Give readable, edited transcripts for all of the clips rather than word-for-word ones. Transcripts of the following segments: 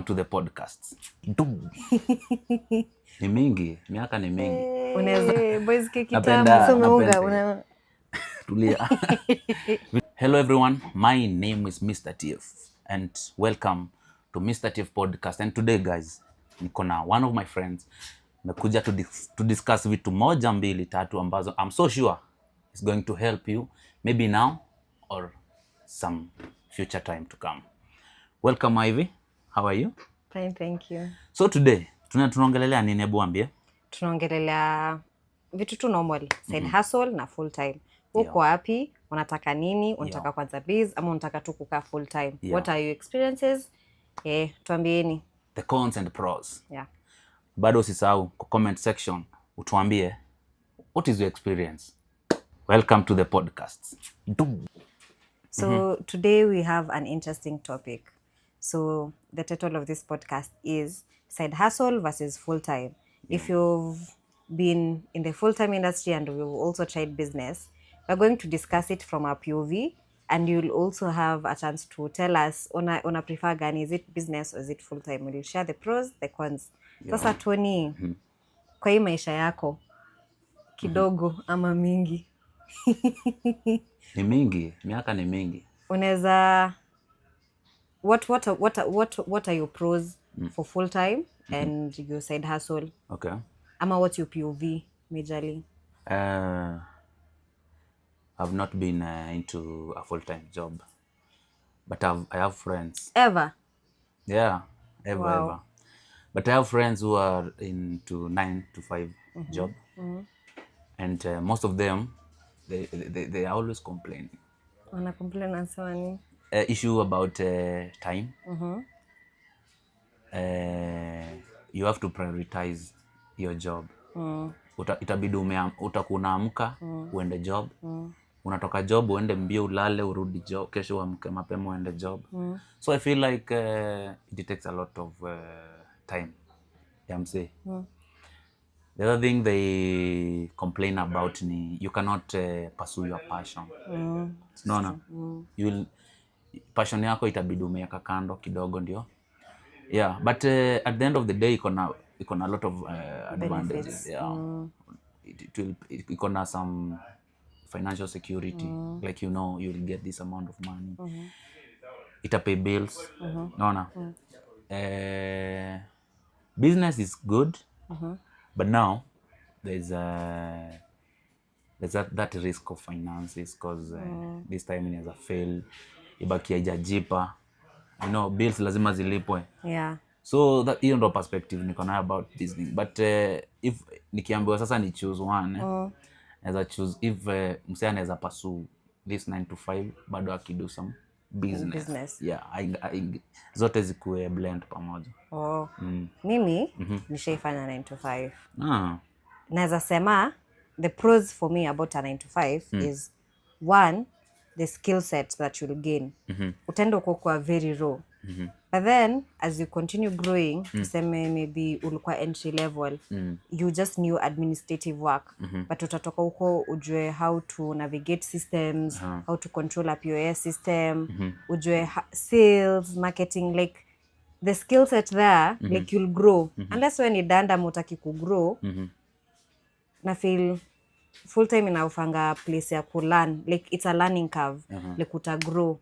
To the podcasts. Ni mingi, miaka ni mingi. Unaweza boys Napenda. Tulia. Hello everyone, my name is Mr. TF and welcome to Mr. TF podcast. And today guys, niko na one of my friends. Nimekuja to discuss vitu moja mbili tatu ambazo I'm so sure is going to help you maybe now or some future time to come. Welcome Ivy. How are you? Fine, thank you. So today tunaongelelea nini? Hebu ambie. Tunaongelelea vitu tu normal, side hustle na full time. Uko wapi? Unataka nini? Unataka kwanza biz ama unataka tu kukaa full time? What are your experiences? Tuambieni. The cons and pros. Yeah. Bado usisahau kwa comment section utuambie what is your experience. Welcome to the podcast. So today we have an interesting topic. So the title of this podcast is Side Hustle versus Full Time. If you've been in the full-time industry and we've also tried business, we're going to discuss it from our POV, and you'll also have a chance to tell us una prefer gani, is it business or is it full-time? We'll share the pros, the cons. Sasa Tony, kwa hii maisha yako kidogo ama mingi? Ni mingi, miaka ni mingi. Unaweza what are your pros for full time and your side hustle? Okay. Ama what's your POV majorly? I've not been into a full-time job, but I have friends. Ever? Yeah, ever. Wow. Ever. But I have friends who are into 9 to 5 job, and most of them they are always complaining. Wana complain ansema nini? Issue about time. You have to prioritize your job. Itabidi utakuwa unaamka uende job. Unatoka job uende mbio ulale urudi job, kesho uamke mapema uende job. So I feel like it takes a lot of time. I'm saying. The other thing they complain about ni you cannot pursue your passion. No. Passion yako itabidi umeweka kando kidogo ndio. Yeah, but at the end of the day iko na a lot of advantages. Yeah. It will some financial security. Like you'll get this amount of money. Ita pay bills. No. Business is good. But now there's that risk of finances because this time inaweza fail, ibaki haijajipa. Bills lazima zilipwe. Yeah. So that hiyo ndo perspective niko nayo about this thing. But if nikiambiwa sasa ni choose one, naweza choose if msee anaweza pursue this 9 to 5 bado akido some business. Yeah, zote zikuwe blend pamoja. Mimi nishaifanya 9 to 5. Naweza sema the pros for me about a 9 to 5 is one, the skill set that you'll gain. Utendo kwa very raw. But then as you continue growing, tuseme maybe ulikuwa entry level, you just knew administrative work. But utatoka huko ujue how to navigate systems, how to control a POS system, ujue sales, marketing, like the skill set there, like you'll grow. Unless when you're done mutaki kugrow, na feel full time inaufanga place ya kulearn, like it's a learning curve, like uta grow.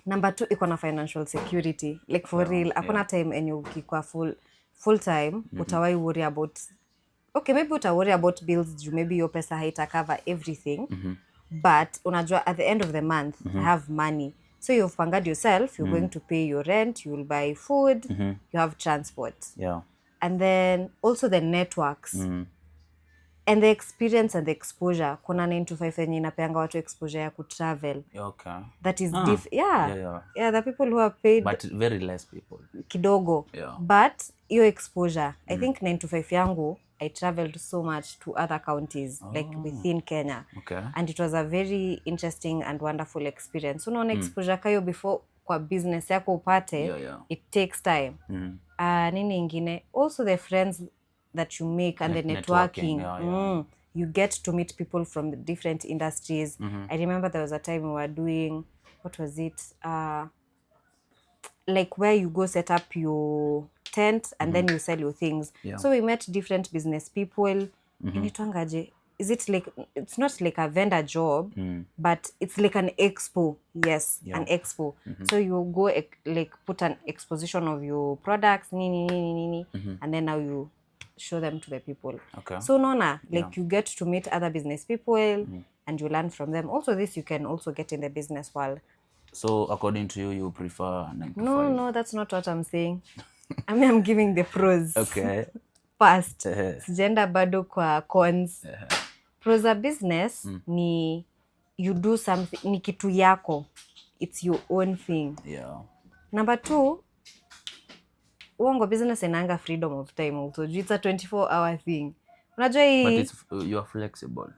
Number 2, iko na financial security, like for real hakuna time enye ukikuwa full time utawai worry about, okay maybe uta worry about bills, maybe your pesa haita cover everything, but unajua at the end of the month I have money, so you've pangad yourself, you're going to pay your rent, you'll buy food, you have transport, and then also the networks and the experience and the exposure. Kuna 9 to 5 yenye inapeanga watu exposure ya kutravel. Okay. That is yeah, the people who are paid, but very less people kidogo. But your exposure, I think 9 to 5 yangu I traveled so much to other counties like within Kenya. Okay. And it was a very interesting and wonderful experience. Unaona exposure kayo before kwa business yako upate, it takes time. Nini ingine, also the friends that you make and the networking. You get to meet people from the different industries. I remember there was a time we were doing, what was it? like where you go set up your tent and then you sell your things. Yeah. So we met different business people. Inaitwangaje? Is it like, it's not like a vendor job, but it's like an expo. Yes, an expo. So you go like put an exposition of your products, and then now you show them to the people. Okay. So Nona, like you get to meet other business people and you learn from them. Also this you can also get in the business world. So according to you, you prefer 9 to 5? No, that's not what I'm saying. I mean, I'm giving the pros. Okay. First, sijaenda bado kwa cons. Pros za business ni you do something, ni kitu yako. It's your own thing. Yeah. Number 2, uongo business inanga freedom of time also. It's a 24-hour thing. Unajua hii, But you are flexible.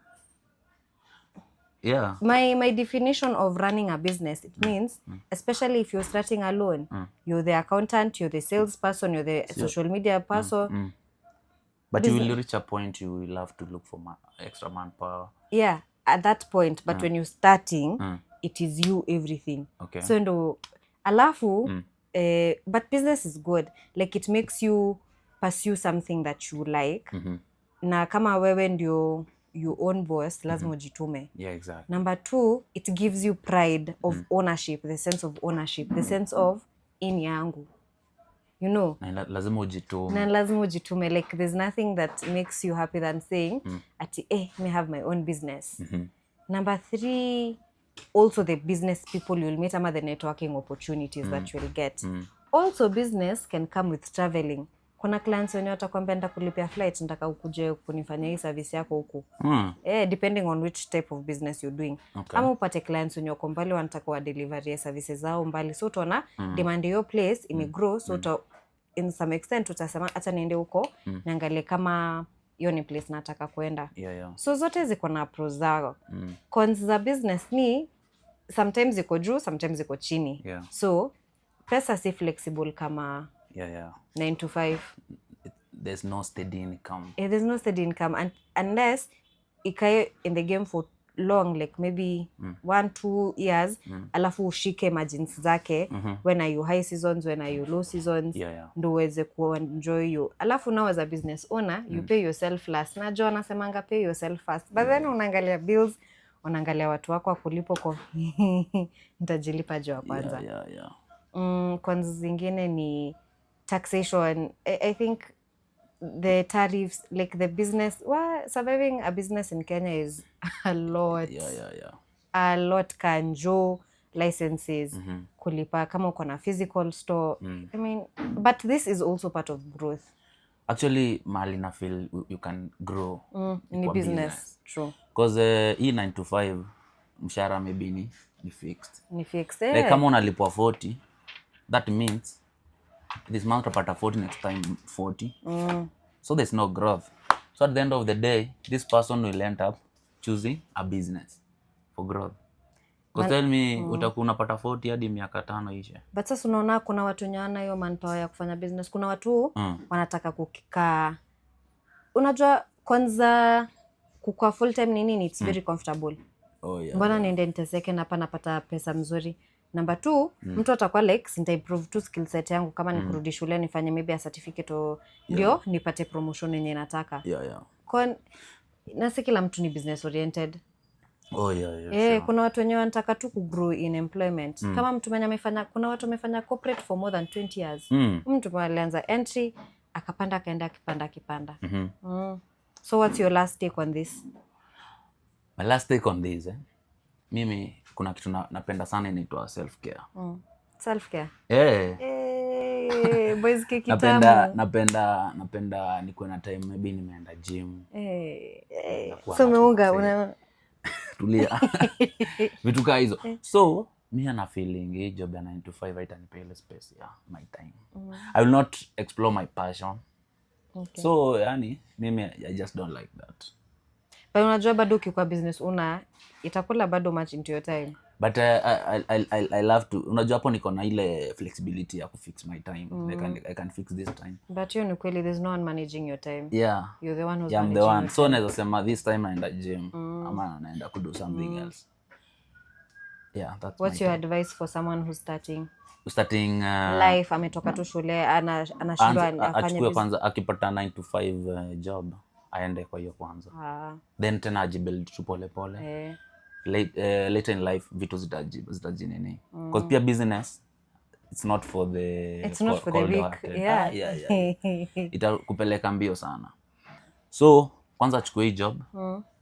Yeah. My definition of running a business, it means, especially if you're starting alone, you're the accountant, you're the salesperson, you're the social media person. But you will reach a point you will have to look for extra manpower. Yeah, at that point. But when you're starting, it is you everything. Okay. So ndo alafu, but business is good. Like it makes you pursue something that you like. Na kama wewe ndio your own boss, lazima ujitume. Yeah, exactly. Number 2, it gives you pride of ownership, the sense of ownership, the sense of ini yangu. You know? Na lazima ujitume. Na lazima ujitume. Like there's nothing that makes you happy than saying, ati, me have my own business. Number 3, also the business people you'll meet, ama the networking opportunities that you'll get. Also business can come with traveling. Kuna clients wenye watakwambia nenda kulipia flight, nataka ukuje kunifanyia hii service yako huku. Depending on which type of business you're doing. Okay. Ama upate clients wenye wako mbali wanataka wa delivery services zao mbali. So utaona demand your place imegrow. So in some extent utasema hata niende huko niangalie kama hiyo ni place nataka kwenda. Yeah. So zote ziko na pros zao. Cons za business ni sometimes ziko juu, sometimes ziko chini. Yeah. So pesa si flexible kama 9 to 5. There's no steady income. There's no steady income unless ikae in the game for long, like maybe 1-2 years, alafu ushike margins zake, when are you high seasons, when are you low seasons, ndo uweze kuenjoy you. Alafu now as a business owner, you pay yourself last. Na jo anasemanga pay yourself first. But then unaangalia bills, unaangalia watu wako wakulipo kwa nitajilipa jo wa kwanza. Kwanza zingine ni taxation. I think the tariffs, like the business, surviving a business in Kenya is a lot. A lot. Kanjo, licenses, kulipa kama uko na physical store. I mean, but this is also part of growth. Actually, mali na feel you can grow in business. True. Because hii 9 to 5 mshahara maybe ni fixed. Like kama unalipwa 40, that means this month utapata 40, next time 40. So there's no growth. So at the end of the day, this person will end up choosing a business for growth. Because tell me, utakuwa unapata 40 hadi miaka 5 ishe. But sasa unaona kuna watu nyana hiyo manpower ya kufanya business. Kuna watu wanataka kukaa. Unajua kwanza kukua full time nini, it's very comfortable. Mbona niende niteseke na hapa napata pesa mzuri. Number 2, mtu atakuwa like, sinta improve tu skill set yangu kama ni kurudi shule nifanye maybe a certificate ndio nipate promotion yenye nataka. Kwa nasi kila mtu ni business oriented. Sure. Kuna watu wenye wanataka tu kugrow in employment. Kama mtu mwenye amefanya, kuna watu wamefanya corporate for more than 20 years. Mtu mwenye alianza entry, akapanda akaenda akipanda. So what's your last take on this? My last take on this, mimi kuna kitu napenda sana inaitwa self care. Self care? Boys kitamu. Napenda nikuwe na time maybe nimeenda gym. So meunga una tulia. Vitu kama hizo. So me ana feeling hii job ya 9 to 5 haitanipa ile space ya my time. I will not explore my passion. So yani mimi I just don't like that. But unajua bado ukikuwa business itakula bado much into your time. But I love to, unajua hapo niko na ile flexibility ya kufix my time. I can fix this time. But you know kweli there's no one managing your time. You're the one who's managing. I'm the one. So naweza sema this time naenda gym ama naenda to do something else. That's what's your advice for someone who's starting? starting life ametoka tu shule anashindwa afanye achukue business. kwanza, akipata 9 to 5 job aende kwa hiyo kwanza, then tena ajibuild tu pole pole. Later in life vitu zitajinini, because pia business it's not for the weak. Itakupeleka mbio sana. So kwanza achukue hii job,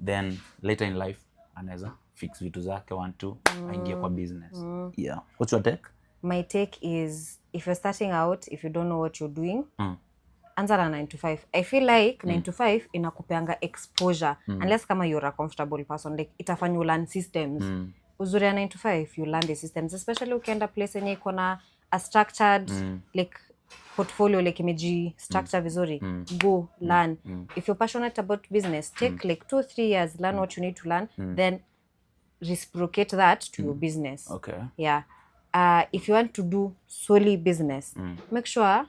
then later in life anaweza fix vitu zake 1 2 aingie kwa business. Yeah, what's your take? My take is, if you're starting out, if you don't know what you're doing, anza na 9 to 5. I feel like 9 to 5 inakupeanga exposure, unless kama you're a comfortable person, like itafanya learn systems. Uzuri ya 9 to 5, you learn the systems, especially ukienda place yenye iko na a structured like portfolio, like imeji structure vizuri. Go learn. If you're passionate about business, take like 2-3 years, learn what you need to learn, then reciprocate that to your business. Okay. Yeah. If you want to do solely business, make sure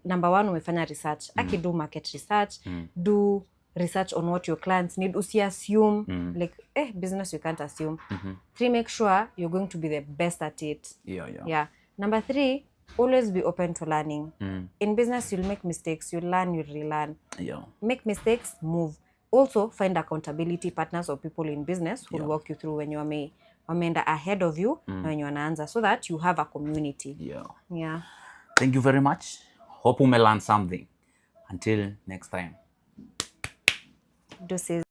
number 1 umefanya research. Do market research, do research on what your clients need. Usi-assume like business you can't assume. 3, make sure you're going to be the best at it. Yeah. Number 3, always be open to learning. In business you'll make mistakes, you'll learn, you'll relearn. Make mistakes, move. Also find accountability partners or people in business who will walk you through when you wameenda ahead of you na when you wanaanza, so that you have a community. Yeah. Thank you very much. Hope you may learn something. Until next time. Deuces.